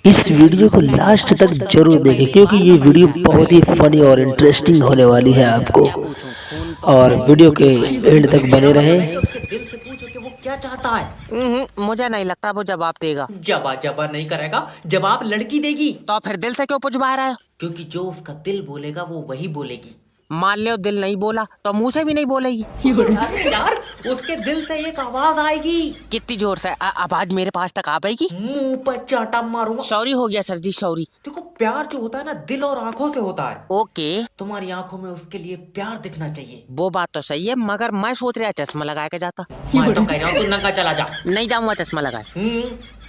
इस वीडियो को लास्ट तक जरूर देखें क्योंकि ये वीडियो बहुत ही फनी और इंटरेस्टिंग होने वाली है आपको। और वीडियो के एंड तक बने रहें। उसके दिल से पूछो कि वो क्या चाहता है। मुझे नहीं लगता वो जवाब देगा। जबा नहीं करेगा, जवाब लड़की देगी। तो फिर दिल से क्यों पूछवा रहा है? क्योंकि जो उसका दिल बोलेगा वो वही बोलेगी। मान लियो दिल नहीं बोला तो मुंह से भी नहीं बोलेगी। अरे यार, उसके दिल से एक आवाज आएगी। कितनी जोर से आवाज मेरे पास तक आ पाएगी? मुंह पर चाटा मारूंगा। सॉरी हो गया सर जी, सॉरी। देखो, प्यार जो होता है ना, दिल और आंखों से होता है। ओके, तुम्हारी आंखों में उसके लिए प्यार दिखना चाहिए। वो बात तो सही है, मगर मैं सोच रहा चश्मा लगा के जाता। मैं तो कह रहा हूँ तू नंगा चला जा। नहीं जाऊंगा चश्मा लगाए।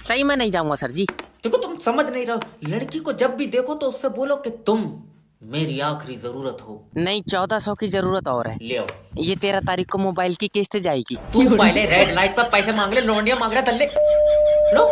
सही में नहीं जाऊंगा सर जी। देखो, तुम समझ नहीं रहो। लड़की को जब भी देखो तो उससे बोलो कि तुम मेरी आखिरी जरूरत हो। नहीं, 1400 की जरूरत और है। ले आओ। ये 13 तारीख को मोबाइल की किस्त जाएगी। तू पहले रेड लाइट पर पैसे मांग ले, लौंडिया मांग रहा तल्ले। लो।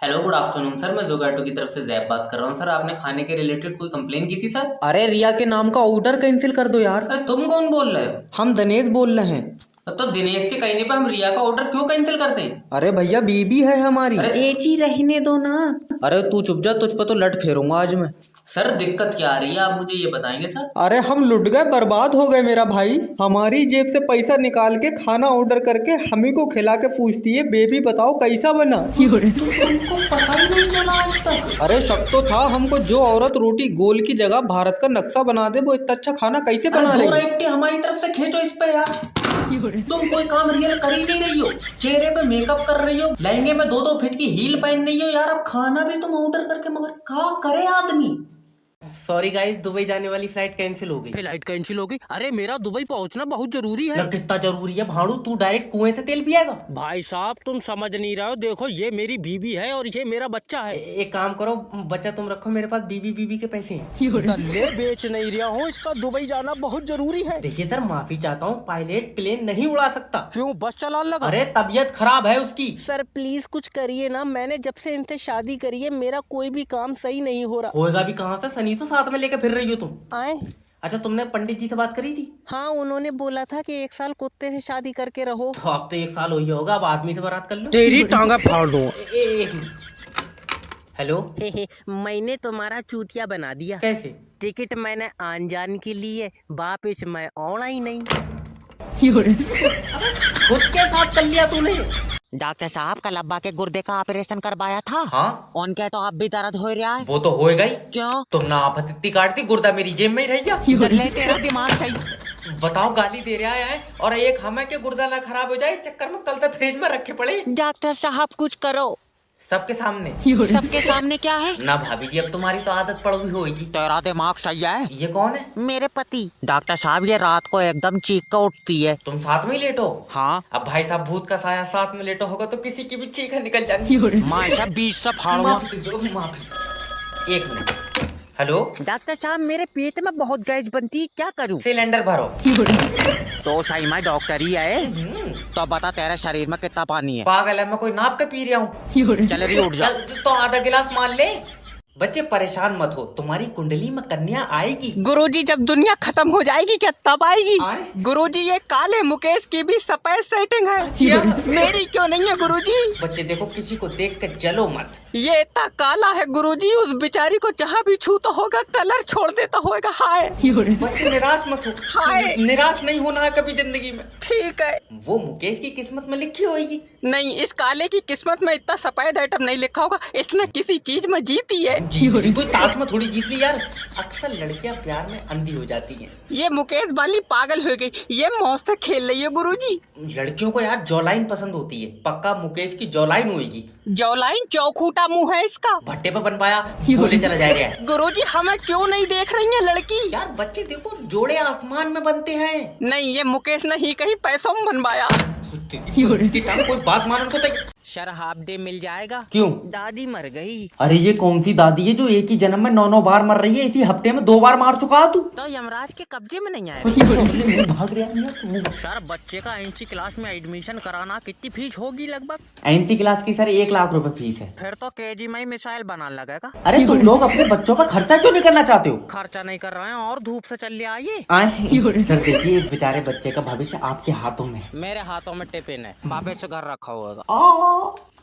Hello, good afternoon sir. मैं जोगैटो की तरफ से जैब बात कर रहा हूँ। सर, आपने खाने के रिलेटेड कोई कंप्लेन की थी सर? अरे रिया के नाम का ऑर्डर कैंसिल कर दो यार। अरे तुम कौन बोल रहे हो? हम दिनेश बोल रहे हैं। तो दिनेश के कहने पे हम रिया का ऑर्डर क्यों कैंसिल करते हैं? अरे भैया बीबी है हमारी। अरे चेची रहने दो ना। अरे तू चुप जा, तुझ पर तो लट फेरूंगा आज मैं। सर, दिक्कत क्या आ रही है, आप मुझे ये बताएंगे सर? अरे हम लुट गए, बर्बाद हो गए मेरा भाई। हमारी जेब से पैसा निकाल के खाना ऑर्डर करके हमी को खिला के पूछती है बेबी बताओ कैसा बना। तुमको पता ही नहीं चला आज तक? अरे शक तो था हमको, जो औरत रोटी गोल की जगह भारत का नक्शा बना दे वो इतना अच्छा खाना कैसे बना दो लेगी? राइट हमारी तरफ से खींचो इस पे यार। तुम कोई काम रियल कर ही नहीं रही हो। चेहरे पे मेकअप कर रही हो, लहंगे में 2-2 फीट की हील पहन रही हो यार। अब खाना भी तुम ऑर्डर करके, मगर क्या करे आदमी। सॉरी गाइस, दुबई जाने वाली फ्लाइट कैंसिल हो गई। फ्लाइट कैंसिल हो गई? अरे मेरा दुबई पहुंचना बहुत जरूरी है। कितना जरूरी है भाड़ू? तू डायरेक्ट कुएं से तेल पिएगा? भाई साहब तुम समझ नहीं रहे हो। देखो, ये मेरी बीबी है और ये मेरा बच्चा है। एक काम करो, बच्चा तुम रखो, मेरे पास बीबी के पैसे हैं। दल्ले बेच नहीं रहा हूँ, इसका दुबई जाना बहुत जरूरी है। देखिए सर, माफी चाहता हूँ, पायलट प्लेन नहीं उड़ा सकता। क्यों, बस चलाने लगा? अरे तबीयत खराब है उसकी। सर प्लीज कुछ करिए ना। मैंने जब से इनसे शादी करी है मेरा कोई भी काम सही नहीं हो रहा। होएगा भी कहाँ से? सनी तो साथ में लेके फिर रही हो तुम। आए? अच्छा, तुमने पंडित जी से बात करी थी? हाँ, उन्होंने बोला था कि 1 साल कुत्ते से शादी करके रहो। तो अब तो 1 साल हो ही होगा, अब आदमी से बात कर लो। तेरी टांगा फाड़ दूं। एक मिनट। हेलो। मैंने तुम्हारा चूतिया बना दिया। कैसे? टिकट मैंने आन जान के लिए, वापिस मैं आना ही नहीं। खुद के साथ कर लिया तूने? डॉक्टर साहब कल अब्बा के गुर्दे का ऑपरेशन करवाया था। हाँ, उनके तो अब भी दर्द हो रहा है। वो तो होएगा ही। क्यों? तुम ना आफत इतनी काटती, गुर्दा मेरी जेब में ही रह गया। दल्ले तेरा दिमाग सही। बताओ, गाली दे रहा है और एक हमें के गुर्दा ना खराब हो जाए चक्कर में कल तक फ्रिज में रखे पड़े। डॉक्टर साहब कुछ करो। सबके सामने? सबके सामने क्या है? ना भाभी जी, अब तुम्हारी तो आदत पड़ हुई होगी। तेरा दिमाग सही है। ये कौन है? मेरे पति। डॉक्टर साहब ये रात को एकदम चीख कर उठती है। तुम साथ में ही लेटो? हाँ। अब भाई साहब, भूत का साया साथ में लेटो होगा तो किसी की भी चीख निकल जाएगी। माँ सब 20 से फाड़ूंगा। माफी दो, माफी। एक मिनट। हेलो। डॉक्टर साहब मेरे पेट में बहुत गैस बनती है, क्या करूं? सिलेंडर भरो। तो सही मैं डॉक्टर ही है। तो बता तेरे शरीर में कितना पानी है? पागल है, मैं कोई नाप के पी रहा हूँ। चल रही उठ जा। तो आधा गिलास मान ले। बच्चे परेशान मत हो, तुम्हारी कुंडली में कन्या आएगी। गुरुजी जब दुनिया खत्म हो जाएगी क्या तब आएगी? आए? गुरुजी ये काले मुकेश की भी सफेद सेटिंग है। मेरी क्यों नहीं है गुरुजी? बच्चे देखो, किसी को देख कर जलो मत। ये इतना काला है गुरुजी, उस बेचारी को जहाँ भी छूता होगा कलर छोड़ देता होगा। हाय। बच्चे निराश मत हो। हाय। निराश नहीं होना है कभी जिंदगी में। ठीक है। वो मुकेश की किस्मत में लिखी होगी। नहीं, इस काले की किस्मत में इतना सफेद आइटम नहीं लिखा होगा। इसने किसी चीज में जीती है। जीती कोई ताश में थोड़ी जीत ली यार। अक्सर लड़कियां प्यार में अंधी हो जाती हैं। ये मुकेश वाली पागल हो गई, ये मौज से खेल रही है गुरुजी। लड़कियों को यार जॉलाइन पसंद होती है, पक्का मुकेश की जॉलाइन होगी। जौलाइन चौखूटा मुंह है इसका। भट्टे पे बन पाया, बोले चला जाएगा। गुरुजी हमें क्यों नहीं देख रही है लड़की? यार बच्चे देखो, जोड़े आसमान में बनते हैं। नहीं, ये मुकेश ने ही कहीं पैसों में बनवाया। इसकी टांग कोई बात मानने को तैयार। सर हाफ डे मिल जाएगा? क्यों? दादी मर गई। अरे ये कौन सी दादी है जो एक ही जन्म में 9 बार मर रही है? इसी हफ्ते में 2 बार मार चुका है तू। तो यमराज के कब्जे में नहीं आएगा। भाग रहा है। सर बच्चे का एनसी क्लास में एडमिशन कराना कितनी फीस होगी लगभग? एनसी क्लास की सर 1 लाख रुपए फीस है। फिर तो केजी में ही मिसाइल बनाने लगेगा। अरे तुम लोग अपने बच्चों पर खर्चा क्यों नहीं करना चाहते हो? खर्चा नहीं कर रहे हैं और धूप से चल आइए। सर देखिए, इस बेचारे बच्चे का भविष्य आपके हाथों में है। मेरे हाथों में टिफिन है, वापस से घर रखा होगा।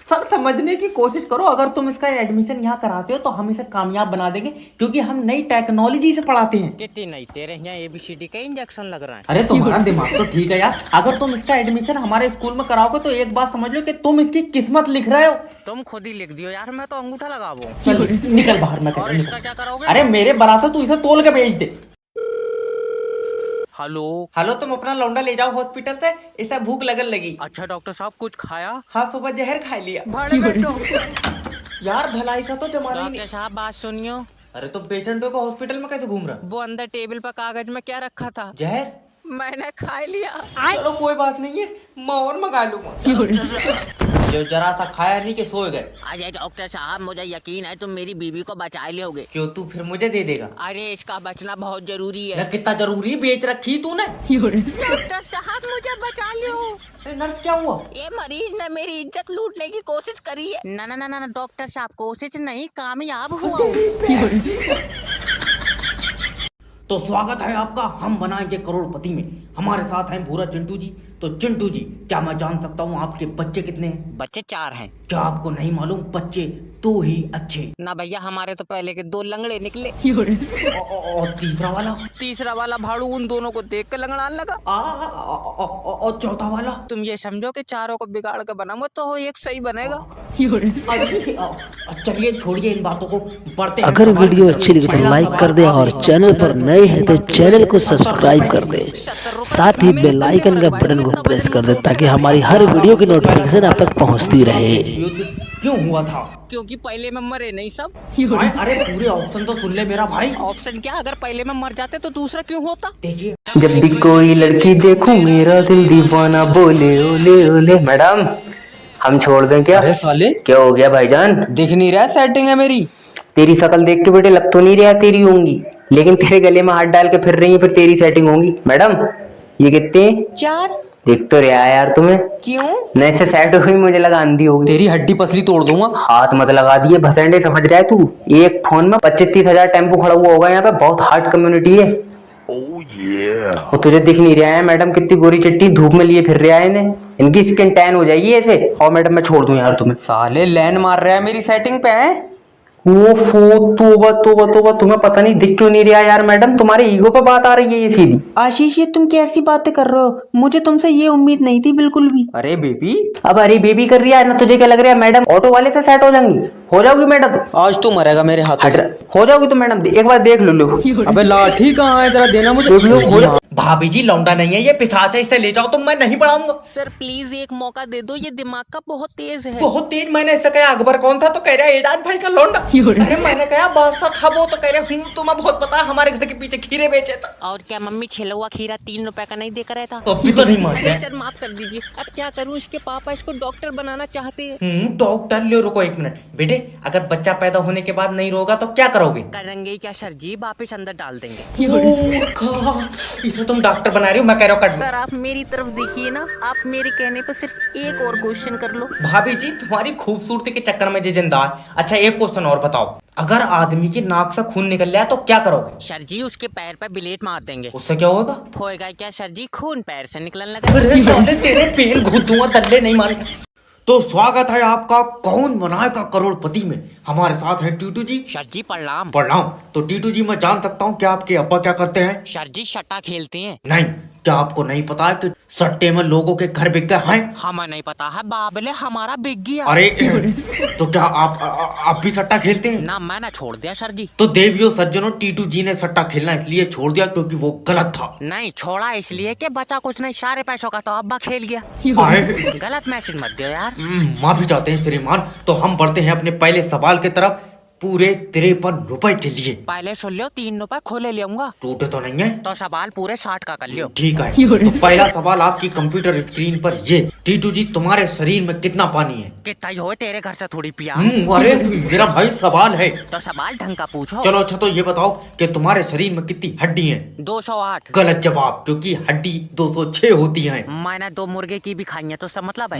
सर समझने की कोशिश करो, अगर तुम इसका एडमिशन यहाँ कराते हो तो हम इसे कामयाब बना देंगे, क्योंकि हम नई टेक्नोलॉजी से पढ़ाते हैं। कितनी नहीं तेरे यहाँ ABCD का इंजेक्शन लग रहा है। अरे तुम्हारा दिमाग तो ठीक है यार, अगर तुम इसका एडमिशन हमारे स्कूल में कराओगे तो एक बात समझ लो कि तुम इसकी किस्मत लिख रहे हो। तुम खुद ही लिख दियो यार, मैं तो अंगूठा लगाबो। चल निकल बाहर, मैं और इसका क्या करोगे? अरे मेरे बराबर तू इसे तोल के भेज दे। हेलो। हेलो, तुम अपना लौंडा ले जाओ हॉस्पिटल से, इसे भूख लगन लगी। अच्छा डॉक्टर साहब कुछ खाया? हाँ, सुबह जहर खा लिया। बड़े डॉक्टर। यार भलाई का तो जमाना ही नहीं। डॉक्टर साहब बात सुनियो। अरे तुम पेशेंटों को हॉस्पिटल में कैसे घूम रहा? वो अंदर टेबल पर कागज में क्या रखा था? जहर? मैंने खा लिया। चलो कोई बात नहीं है, मैं और मंगा लूंगा। जो जरा सा खाया नहीं कि सोए गए। अजय डॉक्टर साहब मुझे यकीन है तुम मेरी बीवी को बचा लोगे। क्यों, तू फिर मुझे दे देगा? अरे इसका बचना बहुत जरूरी है। यार कितना जरूरी बेच रखी तूने? डॉक्टर साहब मुझे बचा लो। अरे नर्स क्या हुआ? ये मरीज ने मेरी इज्जत लूटने की कोशिश करी है। ना ना ना ना डॉक्टर साहब, कोशिश नहीं कामयाब हुआ। तो स्वागत है आपका हम बनाएंगे करोड़पति में। हमारे साथ हैं भूरा चिंटू जी। तो चिंटू जी, क्या मैं जान सकता हूँ आपके बच्चे कितने हैं? बच्चे 4 हैं। क्या आपको नहीं मालूम, बच्चे 2 ही अच्छे। ना भैया, हमारे तो पहले के 2 लंगड़े निकले। और तीसरा वाला? तीसरा वाला भाड़ू उन दोनों को देख कर लंगड़ाने लगा। और चौथा वाला? तुम ये समझो कि चारों को बिगाड़ कर बनाऊंगा तो एक सही बनेगा। चलिए छोड़िए इन बातों को, बढ़ते हैं। अगर वीडियो अच्छी लगी तो लाइक कर दे और चैनल पर नए हैं तो चैनल को सब्सक्राइब कर दे, साथ ही बेल आइकन का बटन को प्रेस कर दे ताकि हमारी हर वीडियो की नोटिफिकेशन आप तक पहुंचती रहे। युद्ध क्यों हुआ था? क्योंकि पहले में मरे नहीं सब। अरे पूरे ऑप्शन तो सुन ले मेरा भाई। ऑप्शन क्या, अगर पहले में मर जाते तो दूसरा क्यों होता? देखिए, जब भी कोई लड़की देखूं मेरा दिल दीवाना बोले ओले ओले। मैडम हम छोड़ दें क्या? अरे साले, क्या हो गया भाईजान? दिख नहीं रहा सेटिंग है मेरी। तेरी शक्ल देख के बेटे लग तो नहीं रहा तेरी होंगी, लेकिन तेरे गले में हाथ डाल के फिर रही है, फिर तेरी सेटिंग होंगी। मैडम ये कितने? 4। दिख तो रहा है यार तुम्हें। क्यों? नए से सेट हुई, मुझे लगा अंधी होगी। तेरी हड्डी पसली तोड़ दूंगा। हाथ मत लगा दिए भसंडे, समझ रहा है तू? एक फोन में 25-30 हजार टेम्पो खड़ा हुआ होगा यहाँ पे, बहुत हार्ड कम्युनिटी है। वो तुझे दिख नहीं रहा है मैडम कितनी गोरी चिट्टी धूप में लिए फिर रहा है इन्हें, इनकी स्किन टैन हो जाएगी ऐसे। और मैडम मैं छोड़ दूं यार तुम्हें। साले लैन मार रहा है मेरी सेटिंग पे है। वो तोबा तोबा तोबा, तुम्हें पता नहीं दिख क्यों नहीं रहा यार मैडम, तुम्हारे ईगो पे बात आ रही है ये सीधी। आशीष, ये तुम कैसी बातें कर रहे हो? मुझे तुमसे ये उम्मीद नहीं थी बिल्कुल भी। अरे बेबी, अब अरे बेबी कर रही है ना, तुझे क्या लग रहा है मैडम ऑटो वाले से सेट हो जाएंगी? हो जाओगी मैडम? आज तू मरेगा मेरे हाथों से। हो जाओगी तो मैडम एक बार देख लो। अबे लाठी कहाँ है, जरा देना मुझे। भाभी जी लौंडा नहीं है ये, पिशाच है, इसे ले जाओ, तो मैं नहीं पढ़ाऊंगा। सर प्लीज एक मौका दे दो, ये दिमाग का बहुत तेज है। बहुत तेज? मैंने ऐसा कहा अकबर कौन था तो कह रहा है एजाज भाई का लौंडा। अरे मैंने कहा बादशाह था वो तो कह रहे हूँ, तुम्हें बहुत पता है हमारे घर के पीछे खीरे बेचे था। और क्या मम्मी छिला हुआ खीरा 3 रुपए का नहीं देकर रहा था? तो अभी तो नहीं मानते। सर माफ कर दीजिए, अब क्या करूँ, इसके पापा इसको डॉक्टर बनाना चाहते हैं। डॉक्टर ले, रुको 1 मिनट बेटे, अगर बच्चा पैदा होने के बाद नहीं रोगा तो क्या करोगे? करेंगे क्या सर जी, वापिस अंदर डाल देंगे। इसे तुम डॉक्टर बना रहे हो, मैं कह रहा हूँ सर आप मेरी तरफ देखिए ना, आप मेरे कहने पर सिर्फ एक और क्वेश्चन कर लो। भाभी जी तुम्हारी खूबसूरती के चक्कर में जिंदा है। अच्छा एक क्वेश्चन और बताओ, अगर आदमी की नाक से खून निकल जाए तो क्या करोगे? सर जी उसके पैर पे ब्लेड मार देंगे। उससे क्या होगा? होएगा क्या सर जी, खून पैर से निकलने लगा। अरे साले तेरे पेल घुस दूंगा, दल्ले नहीं मारे। तो स्वागत है आपका कौन बनाएगा करोड़पति में। हमारे साथ है टीटू जी। सर जी प्रणाम। प्रणाम। तो टीटू जी मैं जान सकता हूँ क्या आपके अब्बा क्या करते हैं? सर जी सट्टा खेलते हैं। नहीं, क्या आपको नहीं पता है कि सट्टे में लोगों के घर बिक गए हैं? हमें नहीं पता है, बाबले हमारा बिक गया। अरे तो क्या आप भी सट्टा खेलते हैं? ना मैंने छोड़ दिया सर जी। तो देवियों सज्जनों, टीटू जी ने सट्टा खेलना इसलिए छोड़ दिया क्योंकि वो गलत था। नहीं छोड़ा इसलिए कि बचा कुछ नहीं, सारे पैसों का तो अब्बा खेल गया। गलत मैसेज मत दो यार। माफी चाहते हैं श्रीमान। तो हम बढ़ते हैं अपने पहले सवाल की तरफ, पूरे 53 रुपए के लिए। पहले सुन लो, 3 रुपए खोले लेऊंगा। टूटे तो नहीं है? तो सवाल पूरे 60 का कर लियो। ठीक है। तो पहला सवाल आपकी कंप्यूटर स्क्रीन पर ये, टीटू जी तुम्हारे शरीर में कितना पानी है? कितना ही हो, तेरे घर से थोड़ी पिया। अरे मेरा भाई सवाल है। तो सवाल ढंग का पूछो। चलो अच्छा तो ये बताओ कि तुम्हारे शरीर में कितनी हड्डी है? 208। गलत जवाब, क्योंकि हड्डी 206 होती है। मैंने 2 मुर्गे की भी खाई है, तो सब मतलब है।